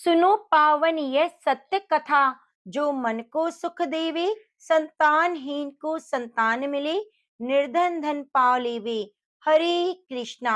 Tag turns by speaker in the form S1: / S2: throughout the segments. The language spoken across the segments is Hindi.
S1: सुनो पावन यह सत्य कथा, जो मन को सुख देवे। संतानहीन को संतान मिले, निर्धन धन पा लेवे। हरे कृष्णा।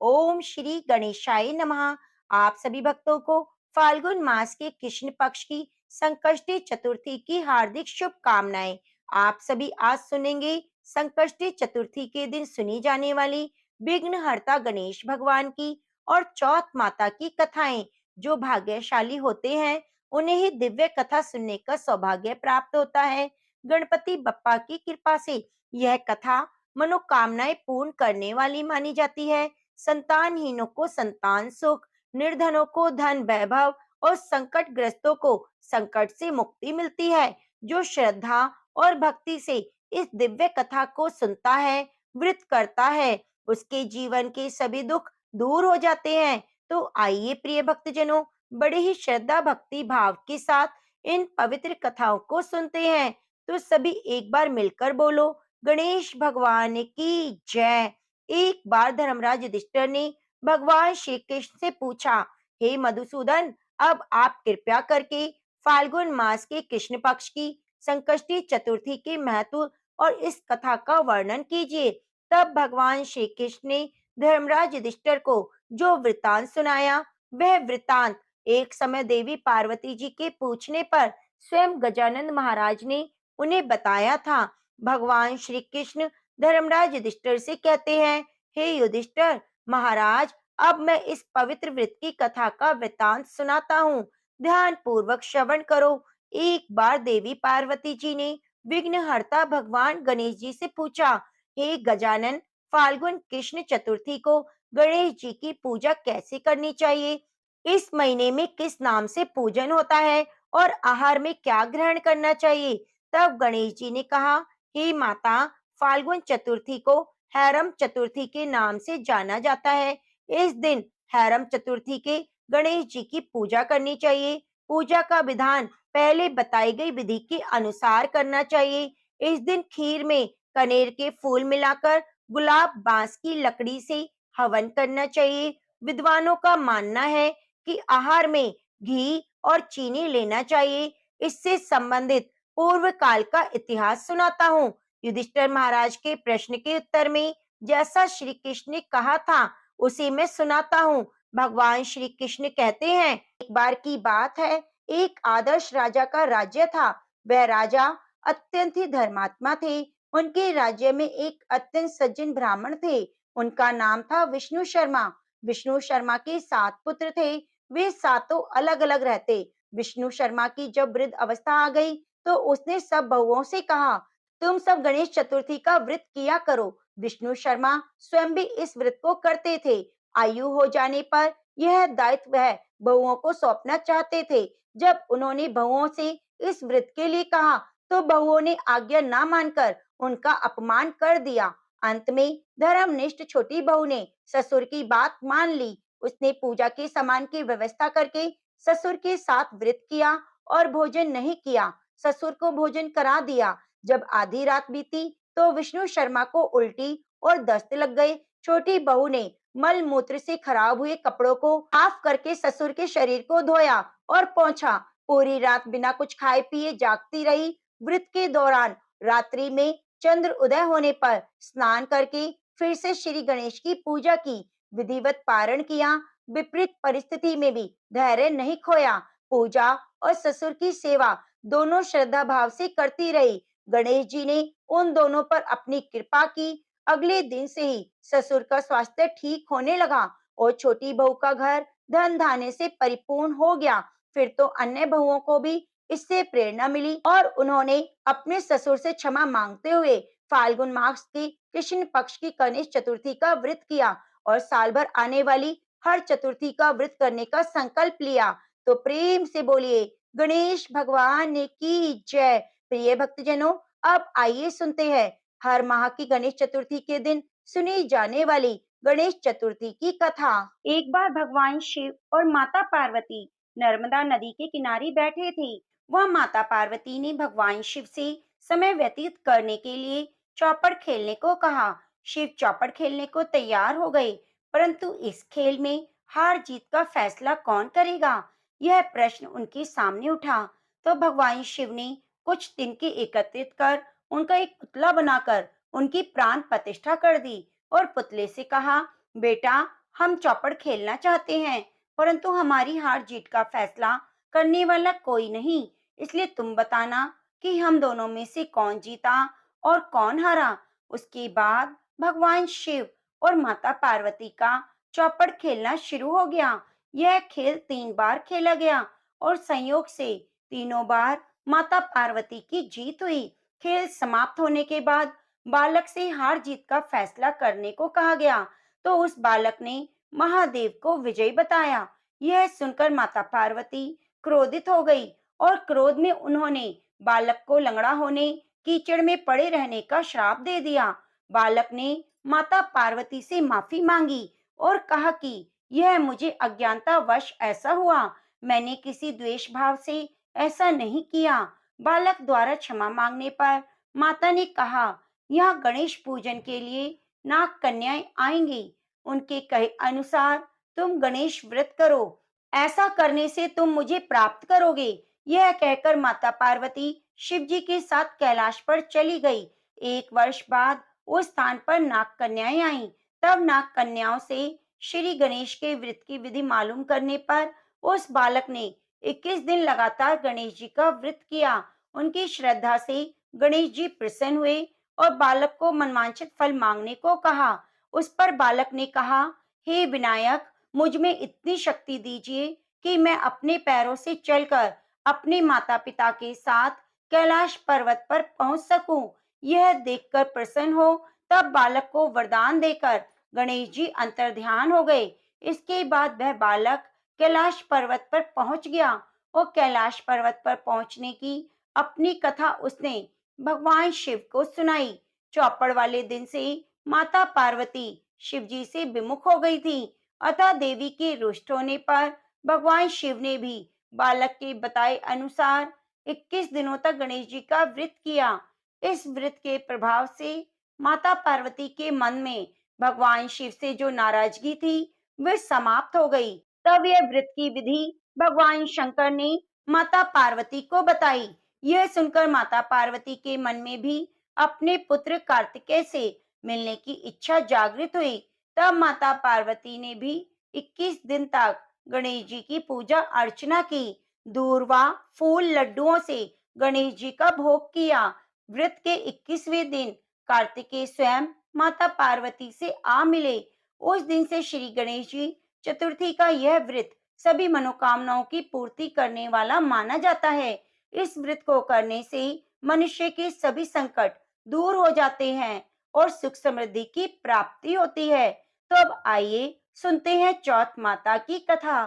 S1: ओम श्री गणेशाय नमः। आप सभी भक्तों को फाल्गुन मास के कृष्ण पक्ष की संकष्टी चतुर्थी की हार्दिक शुभकामनाएं। आप सभी आज सुनेंगे संकष्टी चतुर्थी के दिन सुनी जाने वाली विघ्नहर्ता गणेश भगवान की और चौथ माता की कथाएं। जो भाग्यशाली होते हैं उन्हें ही दिव्य कथा सुनने का सौभाग्य प्राप्त होता है। गणपति बप्पा की कृपा से यह कथा मनोकामनाएं पूर्ण करने वाली मानी जाती है। संतानहीनों को संतान सुख, निर्धनों को धन वैभव और संकटग्रस्तों को संकट से मुक्ति मिलती है। जो श्रद्धा और भक्ति से इस दिव्य कथा को सुनता है, व्रत करता है, उसके जीवन के सभी दुख दूर हो जाते हैं। तो आइए प्रिय भक्तजनों, बड़े ही श्रद्धा भक्ति भाव के साथ इन पवित्र कथाओं को सुनते हैं। तो सभी एक बार मिलकर बोलो, गणेश भगवान की जय। एक बार धर्मराज युधिष्ठिर ने भगवान श्री कृष्ण से पूछा, हे मधुसूदन, अब आप कृपया करके फाल्गुन मास के कृष्ण पक्ष की संकष्टी चतुर्थी के महत्व और इस कथा का वर्णन कीजिए। तब भगवान श्री कृष्ण ने धर्मराज युधिष्ठिर को जो वृतांत सुनाया, वह वृतांत एक समय देवी पार्वती जी के पूछने पर स्वयं गजानन महाराज ने उन्हें बताया था। भगवान श्री कृष्ण धर्मराज युधिष्ठिर से कहते हैं, हे युधिष्ठिर महाराज, अब मैं इस पवित्र व्रत की कथा का वृतांत सुनाता हूँ, ध्यान पूर्वक श्रवण करो। एक बार देवी पार्वती जी ने विघ्नहर्ता भगवान गणेश जी से पूछा, हे गजानन, फाल्गुन कृष्ण चतुर्थी को गणेश जी की पूजा कैसे करनी चाहिए? इस महीने में किस नाम से पूजन होता है और आहार में क्या ग्रहण करना चाहिए? तब गणेश जी ने कहा, हे माता, फाल्गुन चतुर्थी को हैरम चतुर्थी के नाम से जाना जाता है। इस दिन हैरम चतुर्थी के गणेश जी की पूजा करनी चाहिए। पूजा का विधान पहले बताई गई विधि के अनुसार करना चाहिए। इस दिन खीर में कनेर के फूल मिलाकर गुलाब बांस की लकड़ी से हवन करना चाहिए। विद्वानों का मानना है कि आहार में घी और चीनी लेना चाहिए। इससे संबंधित पूर्व काल का इतिहास सुनाता हूँ। युधिष्ठिर महाराज के प्रश्न के उत्तर में जैसा श्री कृष्ण ने कहा था, उसे मैं सुनाता हूँ। भगवान श्री कृष्ण कहते हैं, एक बार की बात है, एक आदर्श राजा का राज्य था। वह राजा अत्यंत ही धर्मात्मा थे। उनके राज्य में एक अत्यंत सज्जन ब्राह्मण थे। उनका नाम था विष्णु शर्मा। विष्णु शर्मा के 7 पुत्र थे। वे सातों अलग अलग रहते। विष्णु शर्मा की जब वृद्ध अवस्था आ गई तो उसने सब बहुओं से कहा, तुम सब गणेश चतुर्थी का व्रत किया करो। विष्णु शर्मा स्वयं भी इस व्रत को करते थे। आयु हो जाने पर यह दायित्व वह बहुओं को सौंपना चाहते थे। जब उन्होंने बहुओं से इस व्रत के लिए कहा तो बहुओं ने आज्ञा ना मानकर उनका अपमान कर दिया। अंत में धर्मनिष्ठ छोटी बहू ने ससुर की बात मान ली। उसने पूजा के सामान की व्यवस्था करके ससुर के साथ व्रत किया और भोजन नहीं किया। ससुर को भोजन करा दिया। जब आधी रात बीती तो विष्णु शर्मा को उल्टी और दस्त लग गए। छोटी बहू ने मल मूत्र से खराब हुए कपड़ों को साफ करके ससुर के शरीर को धोया और पोंछा। पूरी रात बिना कुछ खाए पिए जागती रही। व्रत के दौरान रात्रि में चंद्र उदय होने पर स्नान करके फिर से श्री गणेश की पूजा की, विधिवत पारण किया। विपरीत परिस्थिति में भी धैर्य नहीं खोया। पूजा और ससुर की सेवा दोनों श्रद्धा भाव से करती रही। गणेश जी ने उन दोनों पर अपनी कृपा की। अगले दिन से ही ससुर का स्वास्थ्य ठीक होने लगा और छोटी बहू का घर धन धान्य से परिपूर्ण हो गया। फिर तो अन्य बहुओं को भी इससे प्रेरणा मिली और उन्होंने अपने ससुर से क्षमा मांगते हुए फाल्गुन मास की कृष्ण पक्ष की गणेश चतुर्थी का व्रत किया और साल भर आने वाली हर चतुर्थी का व्रत करने का संकल्प लिया। तो प्रेम से बोलिए, गणेश भगवान की जय। प्रिय भक्तजनों, अब आइए सुनते हैं हर माह की गणेश चतुर्थी के दिन सुनी जाने वाली गणेश चतुर्थी की कथा। एक बार भगवान शिव और माता पार्वती नर्मदा नदी के किनारे बैठे थे। वह माता पार्वती ने भगवान शिव से समय व्यतीत करने के लिए चौपड़ खेलने को कहा। शिव चौपड़ खेलने को तैयार हो गए, परंतु इस खेल में हार जीत का फैसला कौन करेगा? यह प्रश्न उनके सामने उठा। तो भगवान शिव ने कुछ तिनके एकत्रित कर उनका एक पुतला बनाकर उनकी प्राण प्रतिष्ठा कर दी और पुतले से कहा, बेटा, हम चौपड़ खेलना चाहते हैं, परंतु हमारी हार जीत का फैसला करने वाला कोई नहीं, इसलिए तुम बताना कि हम दोनों में से कौन जीता और कौन हारा। उसके बाद भगवान शिव और माता पार्वती का चौपड़ खेलना शुरू हो गया। यह खेल 3 बार खेला गया और संयोग से तीनों बार माता पार्वती की जीत हुई। खेल समाप्त होने के बाद बालक से हार जीत का फैसला करने को कहा गया, तो उस बालक ने महादेव को विजयी बताया। यह सुनकर माता पार्वती क्रोधित हो गई और क्रोध में उन्होंने बालक को लंगड़ा होने, कीचड़ में पड़े रहने का श्राप दे दिया। बालक ने माता पार्वती से माफी मांगी और कहा कि यह मुझे अज्ञानतावश ऐसा हुआ, मैंने किसी द्वेष भाव से ऐसा नहीं किया। बालक द्वारा क्षमा मांगने पर माता ने कहा, यहाँ गणेश पूजन के लिए नाग कन्याएं आएंगी, उनके कहे अनुसार तुम गणेश व्रत करो, ऐसा करने से तुम मुझे प्राप्त करोगे। यह कहकर माता पार्वती शिव जी के साथ कैलाश पर चली गई। 1 वर्ष बाद उस स्थान पर नाग कन्याएं आईं। तब नाग कन्याओं से श्री गणेश के व्रत की विधि मालूम करने पर उस बालक ने 21 दिन लगातार गणेश जी का व्रत किया। उनकी श्रद्धा से गणेश जी प्रसन्न हुए और बालक को मनवांछित फल मांगने को कहा। उस पर बालक ने कहा, हे विनायक, मुझ में इतनी शक्ति दीजिए कि मैं अपने पैरों से चलकर अपने माता पिता के साथ कैलाश पर्वत पर पहुंच सकूं। यह देखकर प्रसन्न हो तब बालक को वरदान देकर गणेश जी अंतर्ध्यान हो गए। इसके बाद वह बालक कैलाश पर्वत पर पहुंच गया और कैलाश पर्वत पर पहुंचने की अपनी कथा उसने भगवान शिव को सुनाई। चौपड़ वाले दिन से माता पार्वती शिव जी से विमुख हो गई थी, अतः देवी के रुष्ट होने पर भगवान शिव ने भी बालक के बताए अनुसार 21 दिनों तक गणेश जी का व्रत किया। इस व्रत के प्रभाव से माता पार्वती के मन में भगवान शिव से जो नाराजगी थी वह समाप्त हो गई। तब यह व्रत की विधि भगवान शंकर ने माता पार्वती को बताई। यह सुनकर माता पार्वती के मन में भी अपने पुत्र कार्तिकेय से मिलने की इच्छा जागृत हुई। तब माता पार्वती ने भी 21 दिन तक गणेश जी की पूजा अर्चना की। दूर्वा, फूल, लड्डुओं से गणेश जी का भोग किया। व्रत के 21वें दिन कार्तिकेय स्वयं माता पार्वती से आ मिले। उस दिन से श्री गणेश जी चतुर्थी का यह व्रत सभी मनोकामनाओं की पूर्ति करने वाला माना जाता है। इस व्रत को करने से मनुष्य के सभी संकट दूर हो जाते हैं और सुख समृद्धि की प्राप्ति होती है। तो अब आइए सुनते हैं चौथ माता की कथा।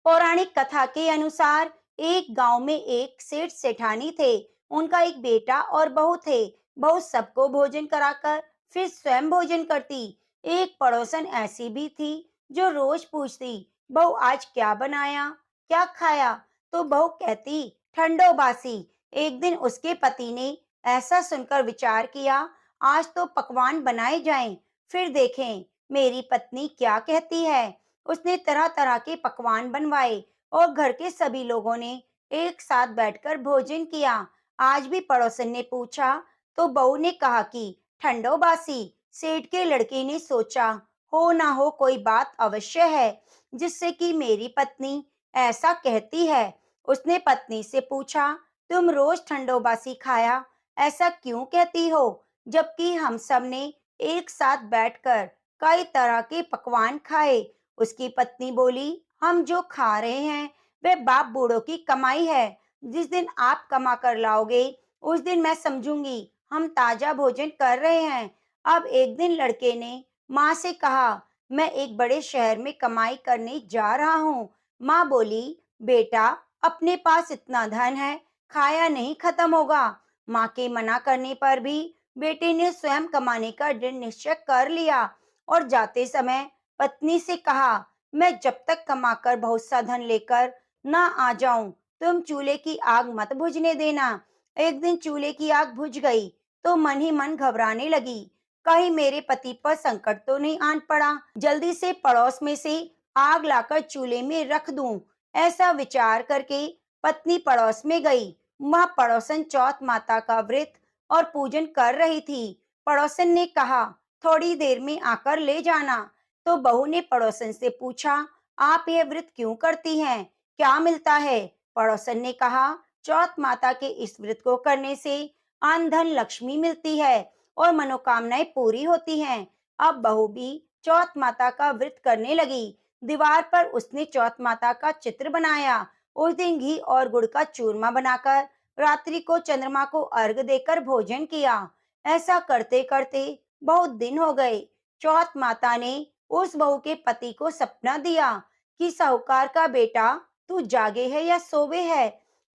S1: पौराणिक कथा के अनुसार एक गांव में एक सेठ सेठानी थे। उनका एक बेटा और बहू थे। बहू सबको भोजन कराकर फिर स्वयं भोजन करती। एक पड़ोसन ऐसी भी थी जो रोज पूछती, बहू आज क्या बनाया, क्या खाया? तो बहू कहती, ठंडो बासी। एक दिन उसके पति ने ऐसा सुनकर विचार किया, आज तो पकवान बनाए जाएं, फिर देखें मेरी पत्नी क्या कहती है। उसने तरह तरह के पकवान बनवाए और घर के सभी लोगों ने एक साथ बैठकर भोजन किया। आज भी पड़ोसन ने पूछा तो बहू ने कहा कि ठंडो बासी। सेठ के लड़के ने सोचा, हो ना हो कोई बात अवश्य है जिससे कि मेरी पत्नी ऐसा कहती है। उसने पत्नी से पूछा, तुम रोज ठंडो बासी खाया ऐसा क्यों कहती हो, जबकि हम सब ने एक साथ बैठकर कई तरह के पकवान खाए। उसकी पत्नी बोली, हम जो खा रहे हैं वह बाप बूढ़ों की कमाई है। जिस दिन आप कमा कर लाओगे उस दिन मैं समझूंगी हम ताजा भोजन कर रहे हैं। अब एक दिन लड़के ने माँ से कहा, मैं एक बड़े शहर में कमाई करने जा रहा हूँ। माँ बोली, बेटा अपने पास इतना धन है, खाया नहीं खत्म होगा। माँ के मना करने पर भी बेटे ने स्वयं कमाने का दृढ़ निश्चय कर लिया और जाते समय पत्नी से कहा, मैं जब तक कमाकर बहुत सा धन लेकर ना आ जाऊं तुम चूल्हे की आग मत बुझने देना। एक दिन चूल्हे की आग बुझ गई तो मन ही मन घबराने लगी, कहीं मेरे पति पर संकट तो नहीं आन पड़ा। जल्दी से पड़ोस में से आग लाकर चूल्हे में रख दूं, ऐसा विचार करके पत्नी पड़ोस में गई। वह पड़ोसन चौथ माता का व्रत और पूजन कर रही थी। पड़ोसन ने कहा, थोड़ी देर में आकर ले जाना। तो बहू ने पड़ोसन से पूछा, आप यह व्रत क्यों करती हैं? क्या मिलता है? पड़ोसन ने कहा, चौथ माता के इस व्रत को करने से अन्न धन लक्ष्मी मिलती है और मनोकामनाएं पूरी होती हैं। अब बहू भी चौथ माता का व्रत करने लगी। दीवार पर उसने चौथ माता का चित्र बनाया। उस दिन घी और गुड़ का चूरमा बनाकर रात्रि को चंद्रमा को अर्घ देकर भोजन किया। ऐसा करते करते बहुत दिन हो गए। चौथ माता ने उस बहू के पति को सपना दिया कि साहूकार का बेटा, तू जागे है या सोवे है?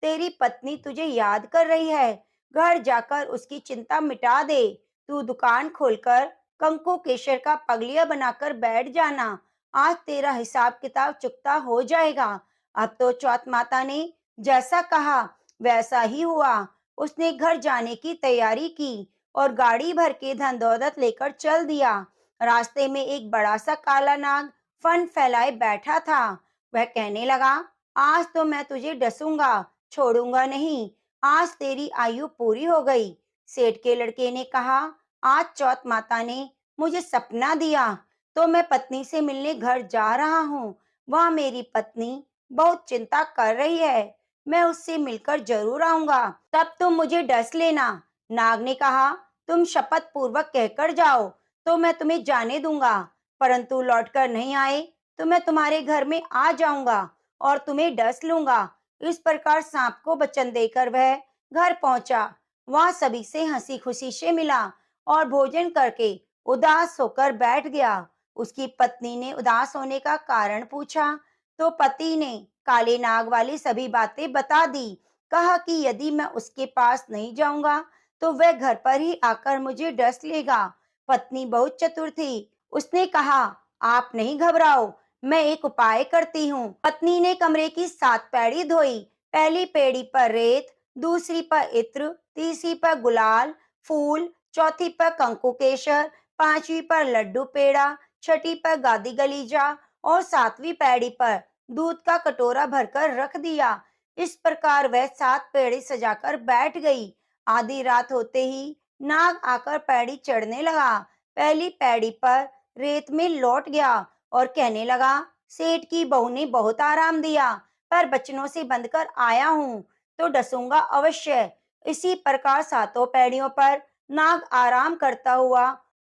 S1: तेरी पत्नी तुझे याद कर रही है। घर जाकर उसकी चिंता मिटा दे। तू दुकान खोलकर कंकु केशर का पगलिया बनाकर बैठ जाना। आज तेरा हिसाब किताब चुकता हो जाएगा। अब तो चौथ माता ने जैसा कहा वैसा ही हुआ। उसने घर जाने की तैयारी की और गाड़ी भर के धन दौलत लेकर चल दिया। रास्ते में एक बड़ा सा काला नाग फन फैलाए बैठा था। वह कहने लगा, आज तो मैं तुझे डसूंगा, छोड़ूंगा नहीं। आज तेरी आयु पूरी हो गई। सेठ के लड़के ने कहा, आज चौथ माता ने मुझे सपना दिया तो मैं पत्नी से मिलने घर जा रहा हूँ। वह मेरी पत्नी बहुत चिंता कर रही है। मैं उससे मिलकर जरूर आऊंगा, तब तुम मुझे डस लेना। नाग ने कहा, तुम शपथ पूर्वक कहकर जाओ तो मैं तुम्हें जाने दूंगा, परंतु लौटकर नहीं आए तो मैं तुम्हारे घर में आ जाऊंगा और तुम्हें डस लूंगा। इस प्रकार सांप को वचन देकर वह घर पहुंचा। वहां सभी से हंसी खुशी से मिला और भोजन करके उदास होकर बैठ गया। उसकी पत्नी ने उदास होने का कारण पूछा तो पति ने काले नाग वाली सभी बातें बता दी। कहा कि यदि मैं उसके पास नहीं जाऊंगा तो वह घर पर ही आकर मुझे डस लेगा। पत्नी बहुत चतुर थी। उसने कहा, आप नहीं घबराओ, मैं एक उपाय करती हूँ। पत्नी ने कमरे की 7 पैड़ी धोई। पहली पैड़ी पर रेत, दूसरी पर इत्र, तीसरी पर गुलाल फूल, चौथी पर कंकु केशर, पांचवी पर लड्डू पेड़ा, छठी पर गादी गलीजा और 7वीं पैड़ी पर दूध का कटोरा भरकर रख दिया। इस प्रकार वह 7 पैड़ी सजाकर बैठ गई। आधी रात होते ही नाग आकर पैड़ी चढ़ने लगा। पहली पैड़ी पर रेत में लौट गया और कहने लगा, सेठ की बहू ने बहुत आराम दिया, पर बचनों से बंधकर आया हूँ तो डसूंगा अवश्य। इसी प्रकार 7 पैड़ियों पर नाग आराम करता हुआ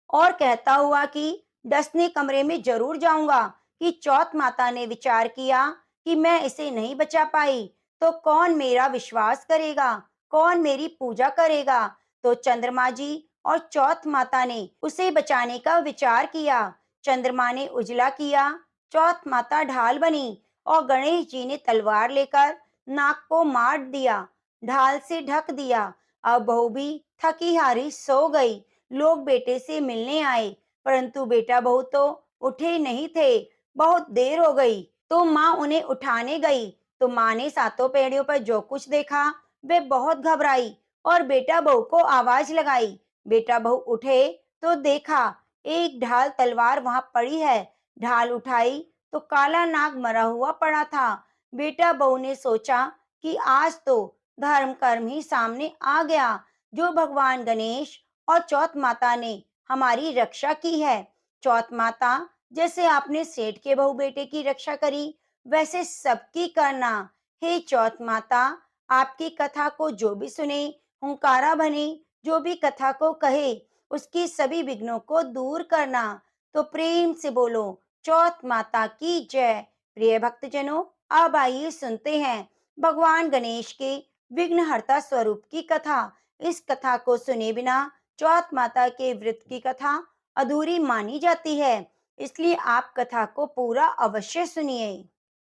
S1: और कहता हुआ कि डसने कमरे में जरूर जाऊंगा कि चौथ माता ने विचार किया कि मैं इसे नहीं बचा पाई तो कौन मेरा विश्वास करेगा, कौन मेरी पूजा करेगा। तो चंद्रमा जी और चौथ माता ने उसे बचाने का विचार किया। चंद्रमा ने उजला किया, चौथ माता ढाल बनी और गणेश जी ने तलवार लेकर नाग को मार दिया, ढाल से ढक दिया। अब बहू भी थकी हारी सो गई। लोग बेटे से मिलने आए, परंतु बेटा बहू तो उठे नहीं थे। बहुत देर हो गई तो माँ उन्हें उठाने गई। तो माँ ने 7 पैड़ियों पर जो कुछ देखा वे बहुत घबराई और बेटा बहू को आवाज लगाई। बेटा बहू उठे तो देखा एक ढाल तलवार वहां पड़ी है। ढाल उठाई तो काला नाग मरा हुआ पड़ा था। बेटा बहू ने सोचा कि आज तो धर्म कर्म ही सामने आ गया। जो भगवान गणेश और चौथ माता ने हमारी रक्षा की है। चौथ माता, जैसे आपने सेठ के बहू बेटे की रक्षा करी वैसे सबकी करना। हे चौथ माता, आपकी कथा को जो भी सुने, हुंकारा बने, जो भी कथा को कहे उसकी सभी विघ्नों को दूर करना। तो प्रेम से बोलो, चौथ माता की जय। प्रिय भक्तजनों, अब आइए सुनते हैं भगवान गणेश के विघ्नहर्ता स्वरूप की कथा। इस कथा को सुने बिना चौथ माता के व्रत की कथा अधूरी मानी जाती है, इसलिए आप कथा को पूरा अवश्य सुनिए।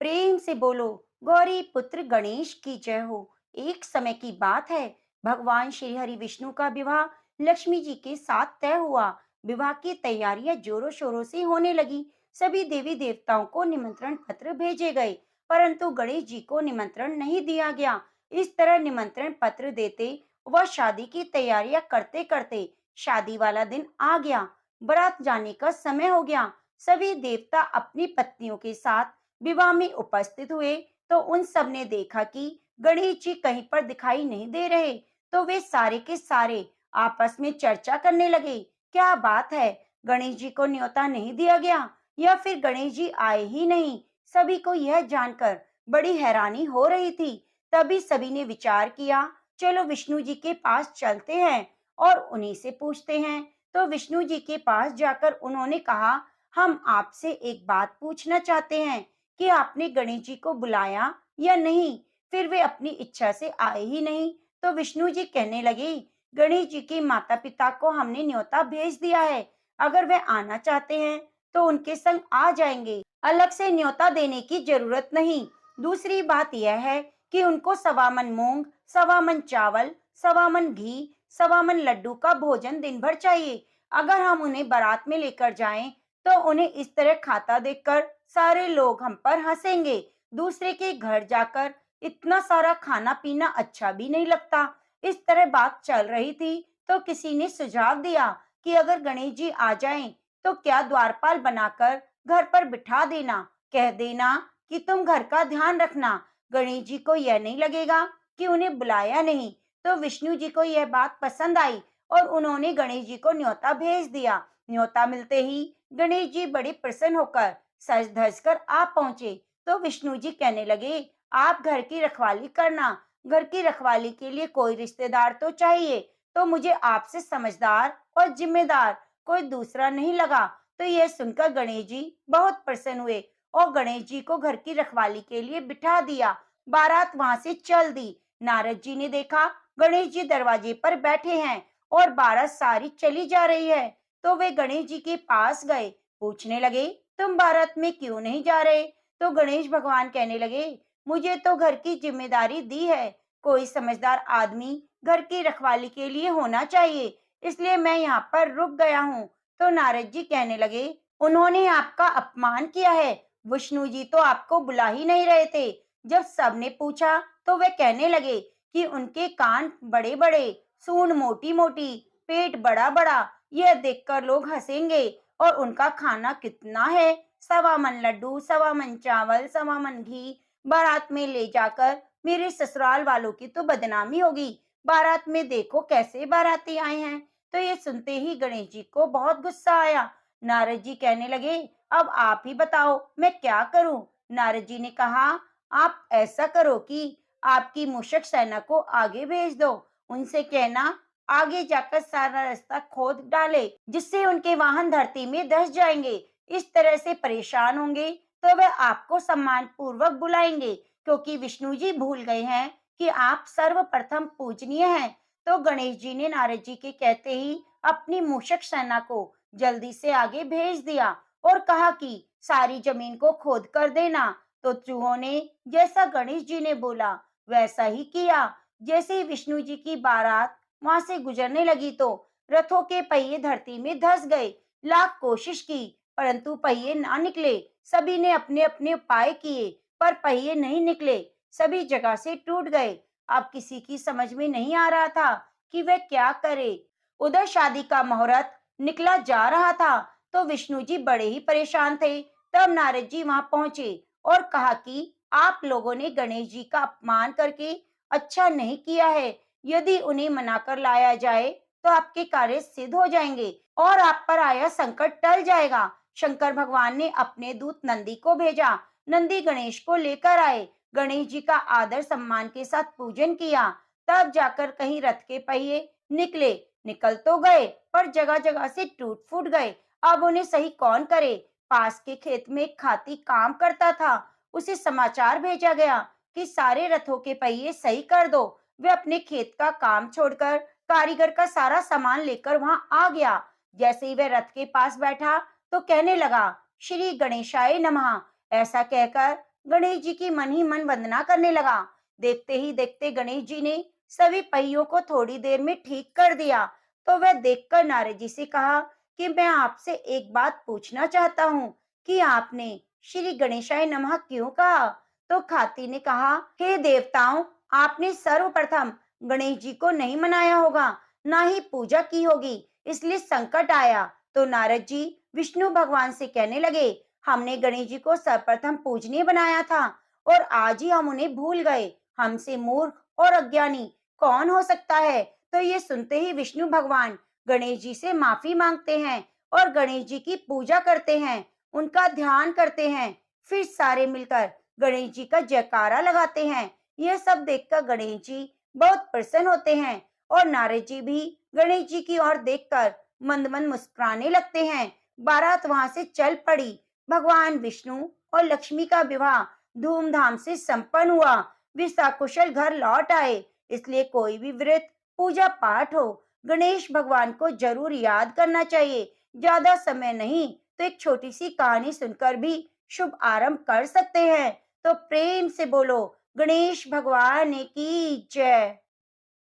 S1: प्रेम से बोलो, गौरी पुत्र गणेश की जय हो। एक समय की बात है, भगवान श्री हरि विष्णु का विवाह लक्ष्मी जी के साथ तय हुआ। विवाह की तैयारियां जोरों शोरों से होने लगी। सभी देवी देवताओं को निमंत्रण पत्र भेजे गए, परंतु गणेश जी को निमंत्रण नहीं दिया गया। इस तरह निमंत्रण पत्र देते वह शादी की तैयारियां करते करते शादी वाला दिन आ गया। बारात जाने का समय हो गया। सभी देवता अपनी पत्नियों के साथ विवाह में उपस्थित हुए। तो उन सब ने देखा कि गणेश जी कहीं पर दिखाई नहीं दे रहे। तो वे सारे के सारे आपस में चर्चा करने लगे, क्या बात है, गणेश जी को न्योता नहीं दिया गया या फिर गणेश जी आए ही नहीं। सभी को यह जानकर बड़ी हैरानी हो रही थी। तभी सभी ने विचार किया, चलो विष्णु जी के पास चलते हैं और उन्हीं से पूछते हैं। तो विष्णु जी के पास जाकर उन्होंने कहा, हम आपसे एक बात पूछना चाहते हैं कि आपने गणेश जी को बुलाया या नहीं। फिर वे अपनी इच्छा से आए ही नहीं। तो विष्णु जी कहने लगे, गणेश जी के माता पिता को हमने न्योता भेज दिया है, अगर वे आना चाहते हैं तो उनके संग आ जाएंगे, अलग से न्योता देने की जरूरत नहीं। दूसरी बात यह है कि उनको 1.25 मन मूंग, 1.25 मन चावल, 1.25 मन घी, 1.25 मन लड्डू का भोजन दिन भर चाहिए। अगर हम उन्हें बारात में लेकर जाएं तो उन्हें इस तरह खाता देखकर सारे लोग हम पर हंसेंगे। दूसरे के घर जाकर इतना सारा खाना पीना अच्छा भी नहीं लगता। इस तरह बात चल रही थी तो किसी ने सुझाव दिया कि अगर गणेश जी आ जाएं तो क्या द्वारपाल बनाकर घर पर बिठा देना, कह देना कि तुम घर का ध्यान रखना। गणेश जी को यह नहीं लगेगा कि उन्हें बुलाया नहीं। तो विष्णु जी को यह बात पसंद आई और उन्होंने गणेश जी को न्योता भेज दिया। न्योता मिलते ही गणेश जी बड़े प्रसन्न होकर सज धज कर आ पहुंचे। तो विष्णु जी कहने लगे, आप घर की रखवाली करना, घर की रखवाली के लिए कोई रिश्तेदार तो चाहिए। तो मुझे आपसे समझदार और जिम्मेदार कोई दूसरा नहीं लगा। तो यह सुनकर गणेश जी बहुत प्रसन्न हुए और गणेश जी को घर की रखवाली के लिए बिठा दिया। बारात वहां से चल दी। नारद जी ने देखा गणेश जी दरवाजे पर बैठे हैं और बारात सारी चली जा रही है। तो वे गणेश जी के पास गए, पूछने लगे, तुम बारात में क्यों नहीं जा रहे। तो गणेश भगवान कहने लगे, मुझे तो घर की जिम्मेदारी दी है, कोई समझदार आदमी घर की रखवाली के लिए होना चाहिए, इसलिए मैं यहाँ पर रुक गया हूँ। तो नारद जी कहने लगे, उन्होंने आपका अपमान किया है, विष्णु जी तो आपको बुला ही नहीं रहे थे। जब सबने पूछा तो वे कहने लगे कि उनके कान बड़े बड़े, सूंड मोटी मोटी, पेट बड़ा बड़ा, यह देखकर लोग हंसेंगे। और उनका खाना कितना है, 1.25 मन लड्डू, 1.25 मन चावल, 1.25 मन घी। बारात में ले जाकर मेरे ससुराल वालों की तो बदनामी होगी। बारात में देखो कैसे बाराती आए हैं। तो ये सुनते ही गणेश जी को बहुत गुस्सा आया। नारद जी कहने लगे, अब आप ही बताओ मैं क्या करूं। नारद जी ने कहा, आप ऐसा करो कि आपकी मूषक सेना को आगे भेज दो, उनसे कहना आगे जाकर सारा रास्ता खोद डाले, जिससे उनके वाहन धरती में धंस जाएंगे। इस तरह से परेशान होंगे तो वे आपको सम्मान पूर्वक बुलाएंगे, क्योंकि विष्णु जी भूल गए हैं कि आप सर्वप्रथम पूजनीय हैं। तो गणेश जी ने नारद जी के कहते ही अपनी मूषक सेना को जल्दी से आगे भेज दिया और कहा कि सारी जमीन को खोद कर देना। तो चूहों ने जैसा गणेश जी ने बोला वैसा ही किया। जैसे ही विष्णु जी की बारात वहां से गुजरने लगी तो रथों के पहिए धरती में धंस गए। लाख कोशिश की परंतु पहिए ना निकले। सभी ने अपने अपने उपाय किए पर पहिए नहीं निकले, सभी जगह से टूट गए। अब किसी की समझ में नहीं आ रहा था कि वह क्या करे। उधर शादी का मुहूर्त निकला जा रहा था तो विष्णु जी बड़े ही परेशान थे। तब नारद जी वहां पहुंचे और कहा कि आप लोगों ने गणेश जी का अपमान करके अच्छा नहीं किया है। यदि उन्हें मनाकर लाया जाए तो आपके कार्य सिद्ध हो जाएंगे और आप पर आया संकट टल जाएगा। शंकर भगवान ने अपने दूत नंदी को भेजा। नंदी गणेश को लेकर आए। गणेश जी का आदर सम्मान के साथ पूजन किया। तब जाकर कहीं रथ के पहिए निकले। निकल तो गए पर जगह जगह से टूट फूट गए। अब उन्हें सही कौन करे। पास के खेत में एक खाती काम करता था, उसे समाचार भेजा गया कि सारे रथों के पहिए सही कर दो। वे अपने खेत का काम छोड़कर कारीगर का सारा सामान लेकर वहां आ गया। जैसे ही वह रथ के पास बैठा तो कहने लगा, श्री गणेशाय नमः। ऐसा कहकर गणेश जी की मन ही मन वंदना करने लगा। देखते ही देखते गणेश जी ने सभी पहियों को थोड़ी देर में ठीक कर दिया। तो वह देखकर नारद जी से कहा कि मैं आपसे एक बात पूछना चाहता हूँ कि आपने श्री गणेशाय नमः क्यों कहा। तो खाती ने कहा, हे देवताओं, आपने सर्वप्रथम गणेश जी को नहीं मनाया होगा, ना ही पूजा की होगी, इसलिए संकट आया। तो नारद जी विष्णु भगवान से कहने लगे, हमने गणेश जी को सर्वप्रथम पूजनीय बनाया था और आज ही हम उन्हें भूल गए। हमसे मूर्ख और अज्ञानी कौन हो सकता है? तो ये सुनते ही विष्णु भगवान गणेश जी से माफी मांगते हैं और गणेश जी की पूजा करते हैं, उनका ध्यान करते हैं। फिर सारे मिलकर गणेश जी का जयकारा लगाते हैं। यह सब देखकर गणेश जी बहुत प्रसन्न होते हैं और नारद जी भी गणेश जी की ओर देखकर मंद मंद मुस्कुराने लगते हैं। बारात वहां से चल पड़ी। भगवान विष्णु और लक्ष्मी का विवाह धूमधाम से संपन्न हुआ। वे सकुशल घर लौट आए। इसलिए कोई भी व्रत, पूजा पाठ हो, गणेश भगवान को जरूर याद करना चाहिए। ज्यादा समय नहीं तो एक छोटी सी कहानी सुनकर भी शुभ आरंभ कर सकते हैं। तो प्रेम से बोलो गणेश भगवान की जय।